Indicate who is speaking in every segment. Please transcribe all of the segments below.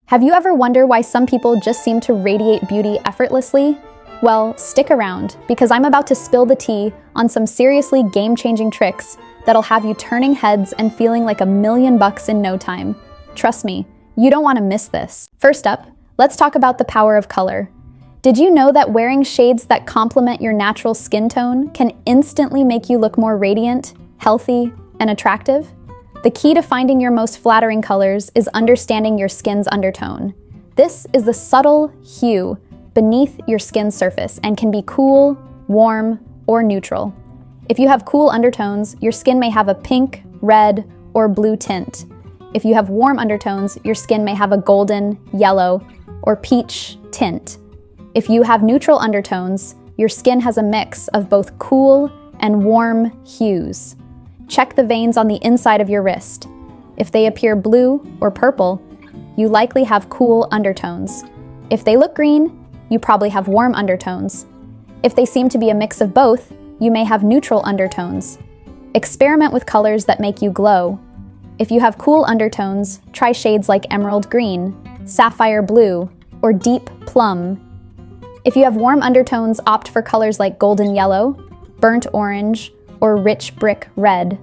Speaker 1: Have you ever wondered why some people just seem to radiate beauty effortlessly? Well, stick around, because I'm about to spill the tea on some seriously game-changing tricks that'll have you turning heads and feeling like $1,000,000 in no time. Trust me, you don't want to miss this. First up, let's talk about the power of color. Did you know that wearing shades that complement your natural skin tone can instantly make you look more radiant, healthy, and attractive? The key to finding your most flattering colors is understanding your skin's undertone. This is the subtle hue beneath your skin's surface and can be cool, warm, or neutral. If you have cool undertones, your skin may have a pink, red, or blue tint. If you have warm undertones, your skin may have a golden, yellow, or peach tint. If you have neutral undertones, your skin has a mix of both cool and warm hues. Check the veins on the inside of your wrist. If they appear blue or purple, you likely have cool undertones. If they look green, you probably have warm undertones. If they seem to be a mix of both, you may have neutral undertones. Experiment with colors that make you glow. If you have cool undertones, try shades like emerald green, sapphire blue, or deep plum. If you have warm undertones, opt for colors like golden yellow, burnt orange, or rich brick red.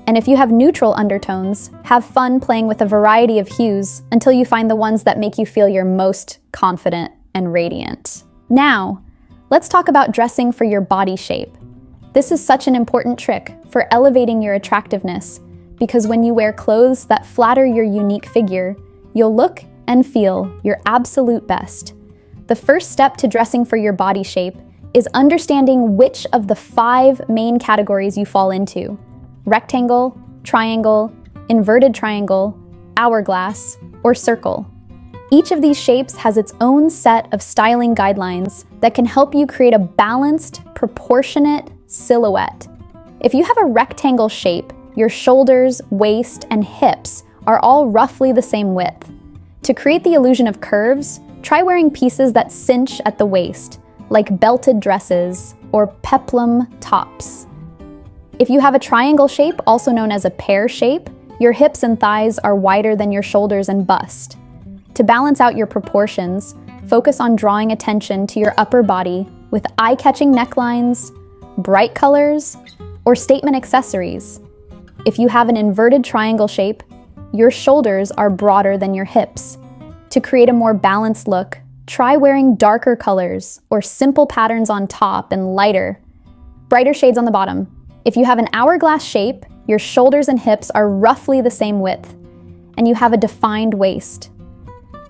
Speaker 1: And if you have neutral undertones, have fun playing with a variety of hues until you find the ones that make you feel your most confident and radiant. Now, let's talk about dressing for your body shape. This is such an important trick for elevating your attractiveness, because when you wear clothes that flatter your unique figure, you'll look and feel your absolute best. The first step to dressing for your body shape is understanding which of the 5 main categories you fall into: rectangle, triangle, inverted triangle, hourglass, or circle. Each of these shapes has its own set of styling guidelines that can help you create a balanced, proportionate silhouette. If you have a rectangle shape, your shoulders, waist, and hips are all roughly the same width. To create the illusion of curves, try wearing pieces that cinch at the waist, like belted dresses or peplum tops. If you have a triangle shape, also known as a pear shape, your hips and thighs are wider than your shoulders and bust. To balance out your proportions, focus on drawing attention to your upper body with eye-catching necklines, bright colors, or statement accessories. If you have an inverted triangle shape, your shoulders are broader than your hips. To create a more balanced look, try wearing darker colors or simple patterns on top and brighter shades on the bottom. If you have an hourglass shape, your shoulders and hips are roughly the same width, and you have a defined waist.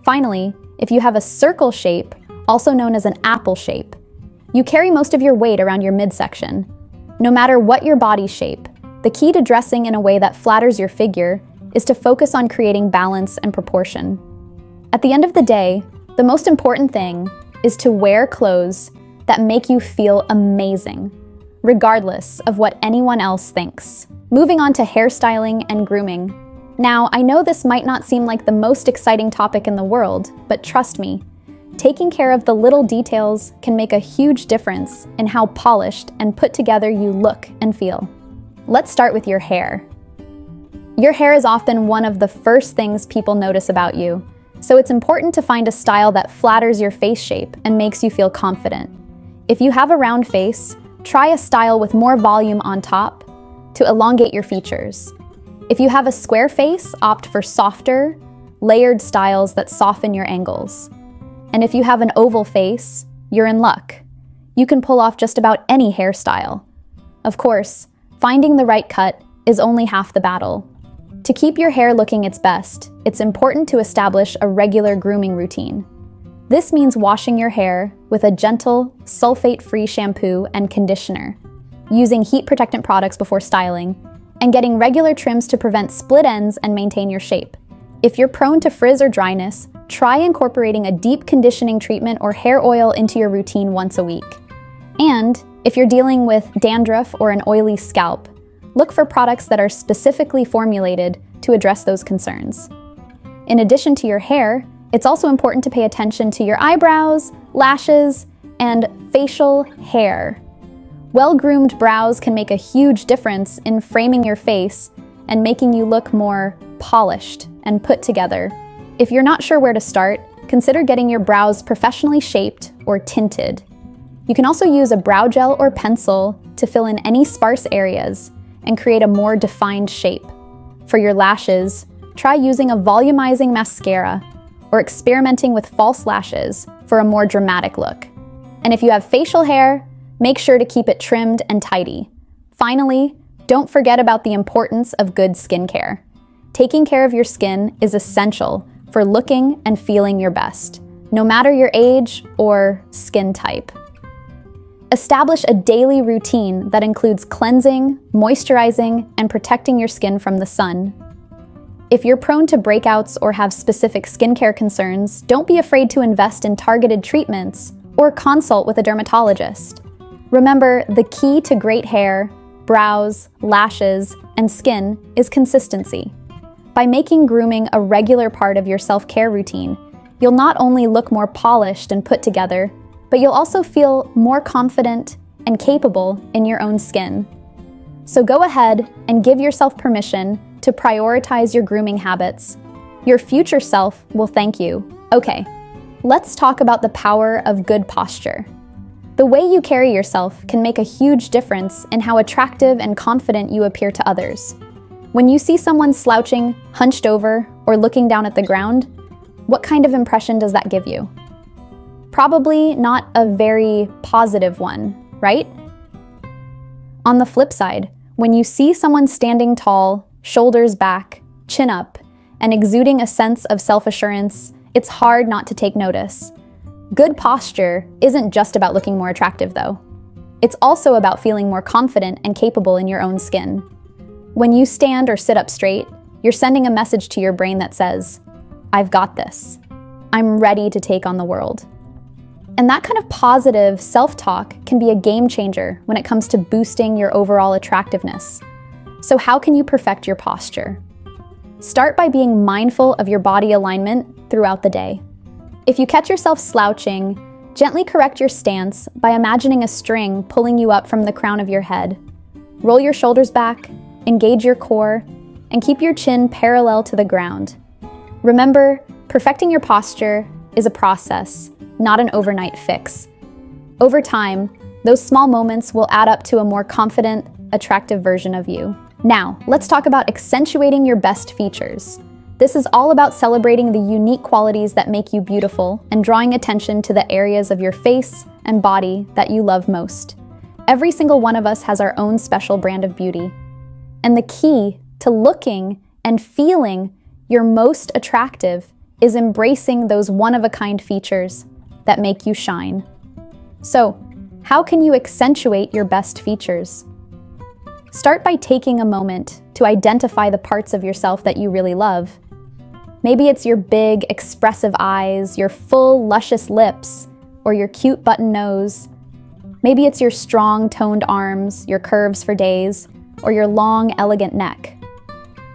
Speaker 1: Finally, if you have a circle shape, also known as an apple shape, you carry most of your weight around your midsection. No matter what your body shape, the key to dressing in a way that flatters your figure is to focus on creating balance and proportion. At the end of the day, the most important thing is to wear clothes that make you feel amazing, regardless of what anyone else thinks. Moving on to hairstyling and grooming. Now, I know this might not seem like the most exciting topic in the world, but trust me, taking care of the little details can make a huge difference in how polished and put together you look and feel. Let's start with your hair. Your hair is often one of the first things people notice about you, so it's important to find a style that flatters your face shape and makes you feel confident. If you have a round face, try a style with more volume on top to elongate your features. If you have a square face, opt for softer, layered styles that soften your angles. And if you have an oval face, you're in luck. You can pull off just about any hairstyle. Of course, finding the right cut is only half the battle. To keep your hair looking its best, it's important to establish a regular grooming routine. This means washing your hair with a gentle, sulfate-free shampoo and conditioner, using heat protectant products before styling, and getting regular trims to prevent split ends and maintain your shape. If you're prone to frizz or dryness, try incorporating a deep conditioning treatment or hair oil into your routine once a week. And if you're dealing with dandruff or an oily scalp, look for products that are specifically formulated to address those concerns. In addition to your hair, it's also important to pay attention to your eyebrows, lashes, and facial hair. Well-groomed brows can make a huge difference in framing your face and making you look more polished and put together. If you're not sure where to start, consider getting your brows professionally shaped or tinted. You can also use a brow gel or pencil to fill in any sparse areas and create a more defined shape. For your lashes, try using a volumizing mascara or experimenting with false lashes for a more dramatic look. And if you have facial hair, make sure to keep it trimmed and tidy. Finally, don't forget about the importance of good skincare. Taking care of your skin is essential for looking and feeling your best, no matter your age or skin type. Establish a daily routine that includes cleansing, moisturizing, and protecting your skin from the sun. If you're prone to breakouts or have specific skincare concerns, don't be afraid to invest in targeted treatments or consult with a dermatologist. Remember, the key to great hair, brows, lashes, and skin is consistency. By making grooming a regular part of your self-care routine, you'll not only look more polished and put together, but you'll also feel more confident and capable in your own skin. So go ahead and give yourself permission to prioritize your grooming habits. Your future self will thank you. Okay, let's talk about the power of good posture. The way you carry yourself can make a huge difference in how attractive and confident you appear to others. When you see someone slouching, hunched over, or looking down at the ground, what kind of impression does that give you? Probably not a very positive one, right? On the flip side, when you see someone standing tall, shoulders back, chin up, and exuding a sense of self-assurance, it's hard not to take notice. Good posture isn't just about looking more attractive, though. It's also about feeling more confident and capable in your own skin. When you stand or sit up straight, you're sending a message to your brain that says, "I've got this. I'm ready to take on the world." And that kind of positive self-talk can be a game changer when it comes to boosting your overall attractiveness. So how can you perfect your posture? Start by being mindful of your body alignment throughout the day. If you catch yourself slouching, gently correct your stance by imagining a string pulling you up from the crown of your head. Roll your shoulders back, engage your core, and keep your chin parallel to the ground. Remember, perfecting your posture is a process, not an overnight fix. Over time, those small moments will add up to a more confident, attractive version of you. Now, let's talk about accentuating your best features. This is all about celebrating the unique qualities that make you beautiful and drawing attention to the areas of your face and body that you love most. Every single one of us has our own special brand of beauty. And the key to looking and feeling your most attractive is embracing those one-of-a-kind features that make you shine. So, how can you accentuate your best features? Start by taking a moment to identify the parts of yourself that you really love. Maybe it's your big, expressive eyes, your full, luscious lips, or your cute button nose. Maybe it's your strong, toned arms, your curves for days, or your long, elegant neck.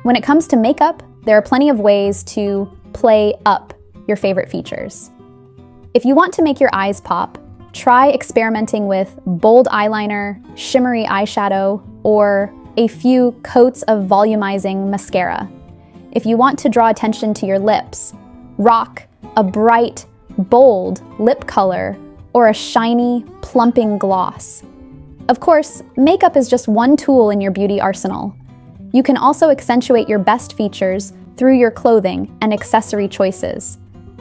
Speaker 1: When it comes to makeup, there are plenty of ways to play up your favorite features. If you want to make your eyes pop, try experimenting with bold eyeliner, shimmery eyeshadow, or a few coats of volumizing mascara. If you want to draw attention to your lips, rock a bright, bold lip color or a shiny, plumping gloss. Of course, makeup is just one tool in your beauty arsenal. You can also accentuate your best features through your clothing and accessory choices.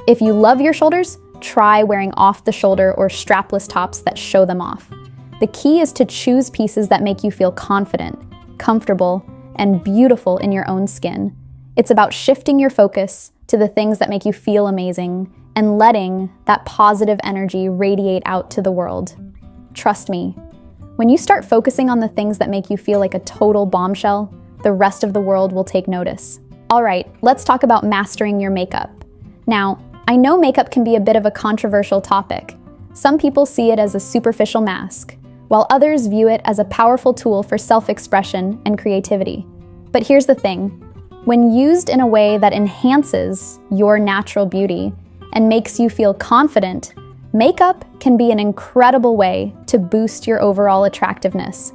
Speaker 1: If you love your shoulders, try wearing off-the-shoulder or strapless tops that show them off. The key is to choose pieces that make you feel confident, comfortable, and beautiful in your own skin. It's about shifting your focus to the things that make you feel amazing and letting that positive energy radiate out to the world. Trust me, when you start focusing on the things that make you feel like a total bombshell, the rest of the world will take notice. All right, let's talk about mastering your makeup. Now, I know makeup can be a bit of a controversial topic. Some people see it as a superficial mask, while others view it as a powerful tool for self-expression and creativity. But here's the thing. When used in a way that enhances your natural beauty and makes you feel confident, makeup can be an incredible way to boost your overall attractiveness.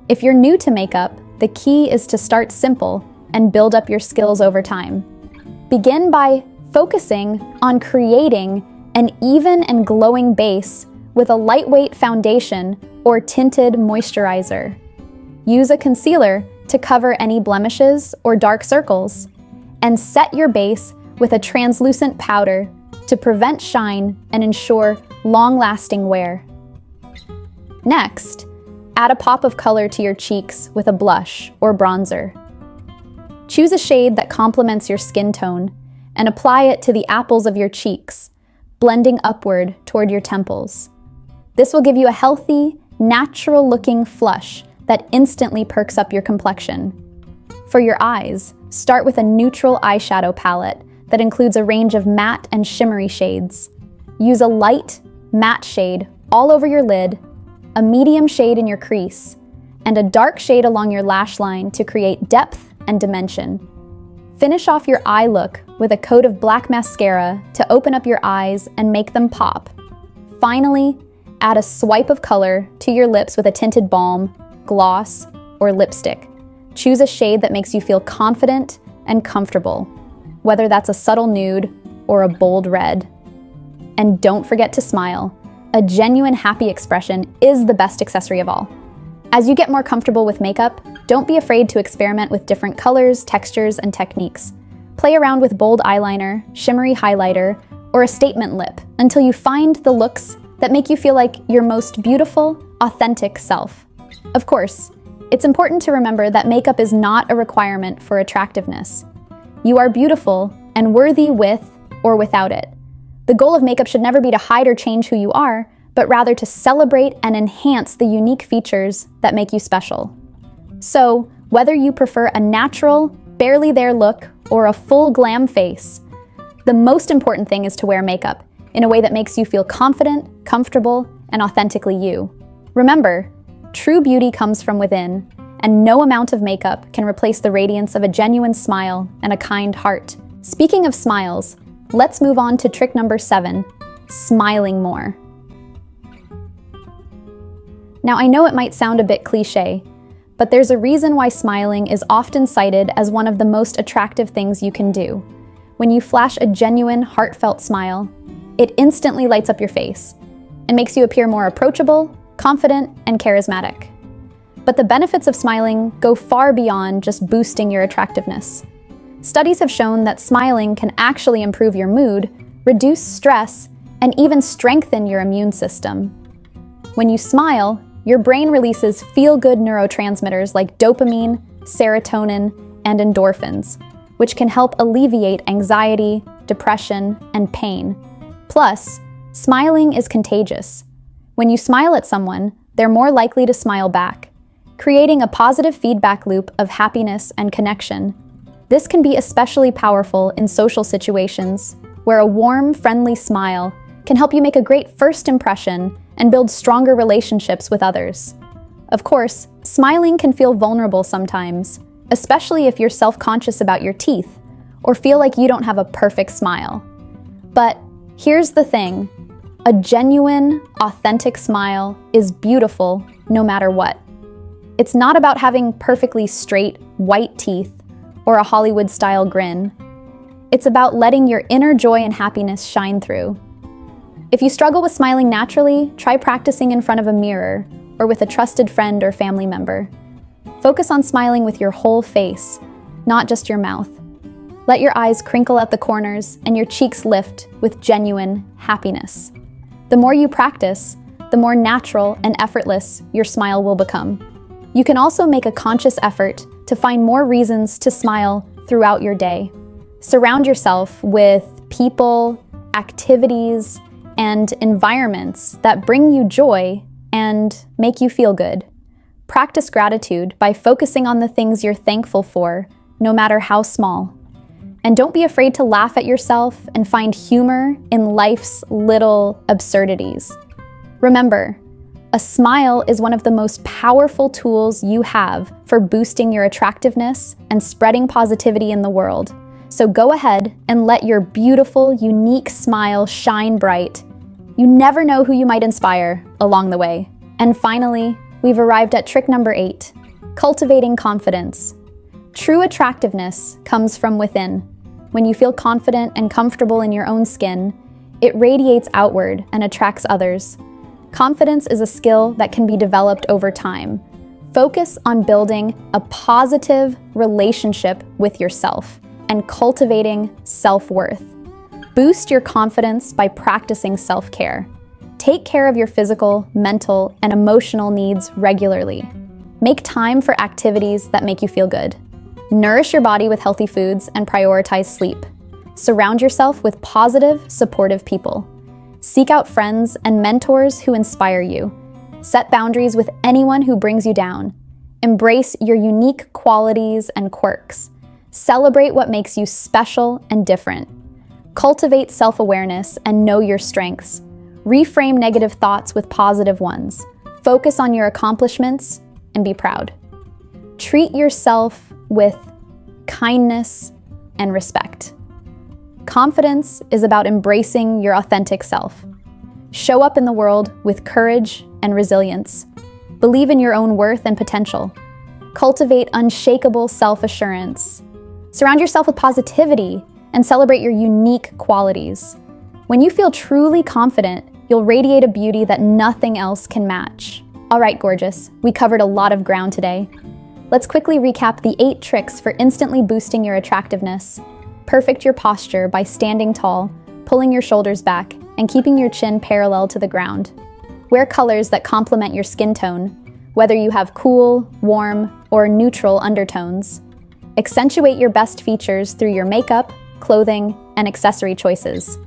Speaker 1: If you're new to makeup, the key is to start simple and build up your skills over time. Begin by focusing on creating an even and glowing base with a lightweight foundation or tinted moisturizer. Use a concealer to cover any blemishes or dark circles, and set your base with a translucent powder to prevent shine and ensure long-lasting wear. Next, add a pop of color to your cheeks with a blush or bronzer. Choose a shade that complements your skin tone and apply it to the apples of your cheeks, blending upward toward your temples. This will give you a healthy, natural-looking flush that instantly perks up your complexion. For your eyes, start with a neutral eyeshadow palette that includes a range of matte and shimmery shades. Use a light, matte shade all over your lid, a medium shade in your crease, and a dark shade along your lash line to create depth and dimension. Finish off your eye look with a coat of black mascara to open up your eyes and make them pop. Finally, add a swipe of color to your lips with a tinted balm, gloss, or lipstick. Choose a shade that makes you feel confident and comfortable, whether that's a subtle nude or a bold red. And don't forget to smile. A genuine happy expression is the best accessory of all. As you get more comfortable with makeup, don't be afraid to experiment with different colors, textures, and techniques. Play around with bold eyeliner, shimmery highlighter, or a statement lip until you find the looks that make you feel like your most beautiful, authentic self. Of course, it's important to remember that makeup is not a requirement for attractiveness. You are beautiful and worthy with or without it. The goal of makeup should never be to hide or change who you are, but rather to celebrate and enhance the unique features that make you special. So, whether you prefer a natural, barely there look or a full glam face, the most important thing is to wear makeup in a way that makes you feel confident, comfortable, and authentically you. Remember, true beauty comes from within, and no amount of makeup can replace the radiance of a genuine smile and a kind heart. Speaking of smiles, let's move on to trick number 7, smiling more. Now, I know it might sound a bit cliche, but there's a reason why smiling is often cited as one of the most attractive things you can do. When you flash a genuine, heartfelt smile, it instantly lights up your face and makes you appear more approachable, confident, and charismatic. But the benefits of smiling go far beyond just boosting your attractiveness. Studies have shown that smiling can actually improve your mood, reduce stress, and even strengthen your immune system. When you smile, your brain releases feel-good neurotransmitters like dopamine, serotonin, and endorphins, which can help alleviate anxiety, depression, and pain. Plus, smiling is contagious. When you smile at someone, they're more likely to smile back, creating a positive feedback loop of happiness and connection. This can be especially powerful in social situations, where a warm, friendly smile can help you make a great first impression and build stronger relationships with others. Of course, smiling can feel vulnerable sometimes, especially if you're self-conscious about your teeth or feel like you don't have a perfect smile. But here's the thing, a genuine, authentic smile is beautiful no matter what. It's not about having perfectly straight, white teeth or a Hollywood-style grin. It's about letting your inner joy and happiness shine through. If you struggle with smiling naturally, try practicing in front of a mirror or with a trusted friend or family member. Focus on smiling with your whole face, not just your mouth. Let your eyes crinkle at the corners and your cheeks lift with genuine happiness. The more you practice, the more natural and effortless your smile will become. You can also make a conscious effort to find more reasons to smile throughout your day. Surround yourself with people, activities, and environments that bring you joy and make you feel good. Practice gratitude by focusing on the things you're thankful for, no matter how small. And don't be afraid to laugh at yourself and find humor in life's little absurdities. Remember, a smile is one of the most powerful tools you have for boosting your attractiveness and spreading positivity in the world. So go ahead and let your beautiful, unique smile shine bright. You never know who you might inspire along the way. And finally, we've arrived at trick number 8, cultivating confidence. True attractiveness comes from within. when you feel confident and comfortable in your own skin, it radiates outward and attracts others. Confidence is a skill that can be developed over time. Focus on building a positive relationship with yourself and cultivating self-worth. Boost your confidence by practicing self-care. Take care of your physical, mental, and emotional needs regularly. Make time for activities that make you feel good. Nourish your body with healthy foods and prioritize sleep. Surround yourself with positive, supportive people. Seek out friends and mentors who inspire you. Set boundaries with anyone who brings you down. Embrace your unique qualities and quirks. Celebrate what makes you special and different. Cultivate self-awareness and know your strengths. Reframe negative thoughts with positive ones. Focus on your accomplishments and be proud. Treat yourself with kindness and respect. Confidence is about embracing your authentic self. Show up in the world with courage and resilience. Believe in your own worth and potential. Cultivate unshakable self-assurance. Surround yourself with positivity and celebrate your unique qualities. When you feel truly confident, you'll radiate a beauty that nothing else can match. All right, gorgeous, we covered a lot of ground today. Let's quickly recap the 8 tricks for instantly boosting your attractiveness. Perfect your posture by standing tall, pulling your shoulders back, and keeping your chin parallel to the ground. Wear colors that complement your skin tone, whether you have cool, warm, or neutral undertones. Accentuate your best features through your makeup, clothing, and accessory choices.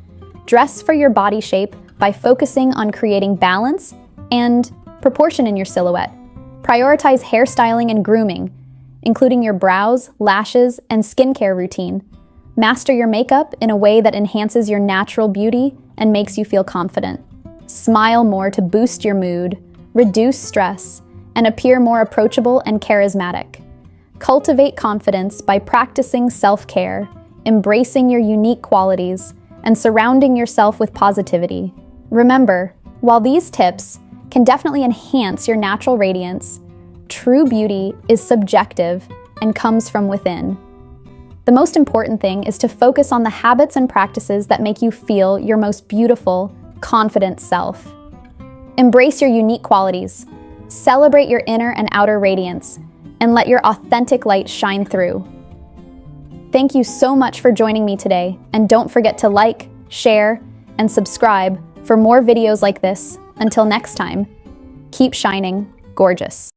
Speaker 1: Dress for your body shape by focusing on creating balance and proportion in your silhouette. Prioritize hairstyling and grooming, including your brows, lashes, and skincare routine. Master your makeup in a way that enhances your natural beauty and makes you feel confident. Smile more to boost your mood, reduce stress, and appear more approachable and charismatic. Cultivate confidence by practicing self-care, embracing your unique qualities, and surrounding yourself with positivity. Remember, while these tips can definitely enhance your natural radiance, true beauty is subjective and comes from within. The most important thing is to focus on the habits and practices that make you feel your most beautiful, confident self. Embrace your unique qualities, celebrate your inner and outer radiance, and let your authentic light shine through. Thank you so much for joining me today, and don't forget to like, share, and subscribe for more videos like this. Until next time, keep shining gorgeous.